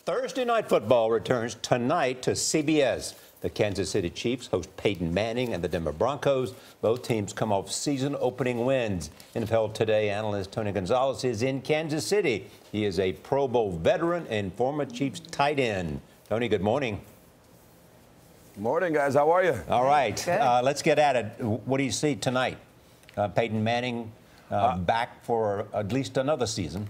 Thursday Night Football returns tonight to CBS. The Kansas City Chiefs host Peyton Manning and the Denver Broncos. Both teams come off season-opening wins. NFL Today analyst Tony Gonzalez is in Kansas City. He is a Pro Bowl veteran and former Chiefs tight end. Tony, good morning. Good morning, guys. How are you? All right. Let's get at it. What do you see tonight? Peyton Manning back for at least another season.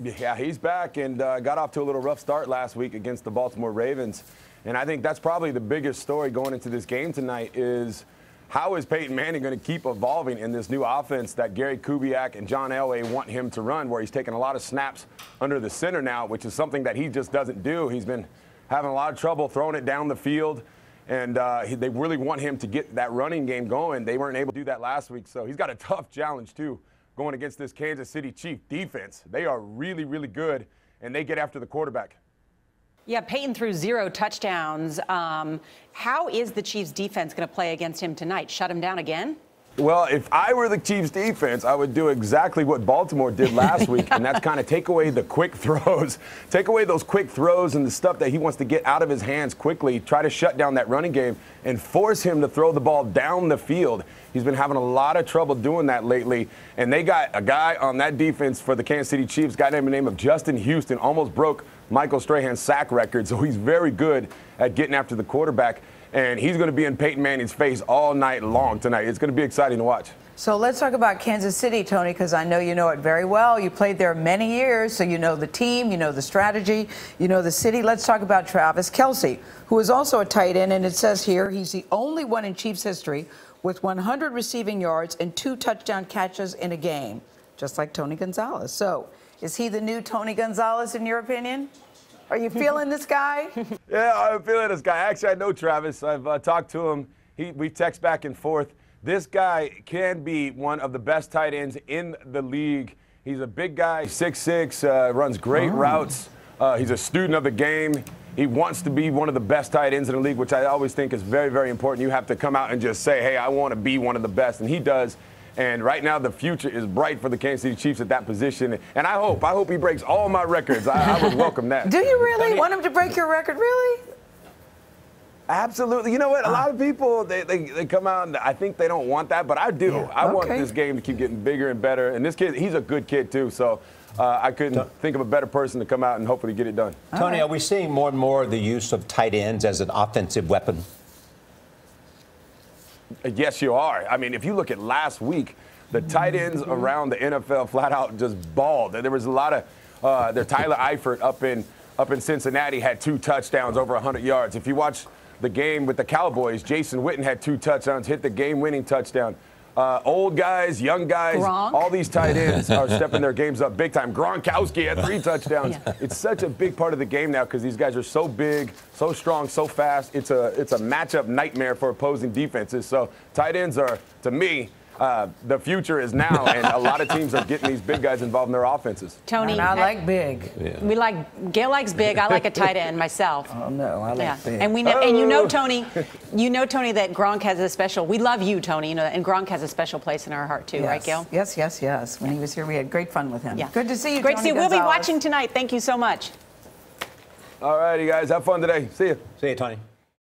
Yeah, he's back and got off to a little rough start last week against the Baltimore Ravens. And I think that's probably the biggest story going into this game tonight is how is Peyton Manning going to keep evolving in this new offense that Gary Kubiak and John Elway want him to run, where he's taking a lot of snaps under the center now, which is something that he just doesn't do. He's been having a lot of trouble throwing it down the field, and they really want him to get that running game going. They weren't able to do that last week, so he's got a tough challenge, too, going against this Kansas City Chief defense. They are really, really good, and they get after the quarterback. Yeah, Peyton threw 0 touchdowns. How is the Chiefs' defense going to play against him tonight? Shut him down again? Well, if I were the Chiefs' defense, I would do exactly what Baltimore did last week, and that's kind of take away the quick throws. Take away those quick throws and the stuff that he wants to get out of his hands quickly, try to shut down that running game, and force him to throw the ball down the field. He's been having a lot of trouble doing that lately, and they got a guy on that defense for the Kansas City Chiefs, a guy named the name of Justin Houston, almost broke Michael Strahan's sack record, so he's very good at getting after the quarterback. And he's going to be in Peyton Manning's face all night long tonight. It's going to be exciting to watch. So let's talk about Kansas City, Tony, because I know you know it very well. You played there many years, so you know the team, you know the strategy, you know the city. Let's talk about Travis Kelce, who is also a tight end, and it says here he's the only one in Chiefs history with 100 receiving yards and 2 touchdown catches in a game, just like Tony Gonzalez. So is he the new Tony Gonzalez, in your opinion? Are you feeling this guy? Yeah, I'm feeling this guy. Actually, I know Travis. I've talked to him. We text back and forth. This guy can be one of the best tight ends in the league. He's a big guy, 6'6", runs great routes. He's a student of the game. He wants to be one of the best tight ends in the league, which I always think is very, very important. You have to come out and just say, hey, I want to be one of the best, and he does. And right now, the future is bright for the Kansas City Chiefs at that position. And I hope he breaks all my records. I would welcome that. Do you really want him to break your record, really? Absolutely. You know what? A lot of people, they come out and I think they don't want that, but I do. Yeah. I want this game to keep getting bigger and better. And this kid, he's a good kid, too. So I couldn't think of a better person to come out and hopefully get it done. Tony, are we seeing more and more the use of tight ends as an offensive weapon? Yes, you are. I mean, if you look at last week, the tight ends around the NFL flat out just balled. There was a lot of Tyler Eifert up in Cincinnati had 2 touchdowns over 100 yards. If you watch the game with the Cowboys, Jason Witten had 2 touchdowns, hit the game-winning touchdown. Old guys, young guys, Gronk. All these tight ends are stepping their games up big time. Gronkowski had 3 touchdowns. Yeah. It's such a big part of the game now because these guys are so big, so strong, so fast. It's a matchup nightmare for opposing defenses. So tight ends are, to me, the future is now, and a lot of teams are getting these big guys involved in their offenses. Tony, and I like big. Yeah. Gail likes big. I like a tight end myself. Oh no, I like big. And and you know, Tony, that Gronk has a special. We love you, Tony. You know, and Gronk has a special place in our heart too, right, Gail? Yes, yes, yes. When he was here, we had great fun with him. Yeah. Good to see you. Great Tony to see you. Gonzalez. We'll be watching tonight. Thank you so much. All righty, guys. Have fun today. See you. See you, Tony.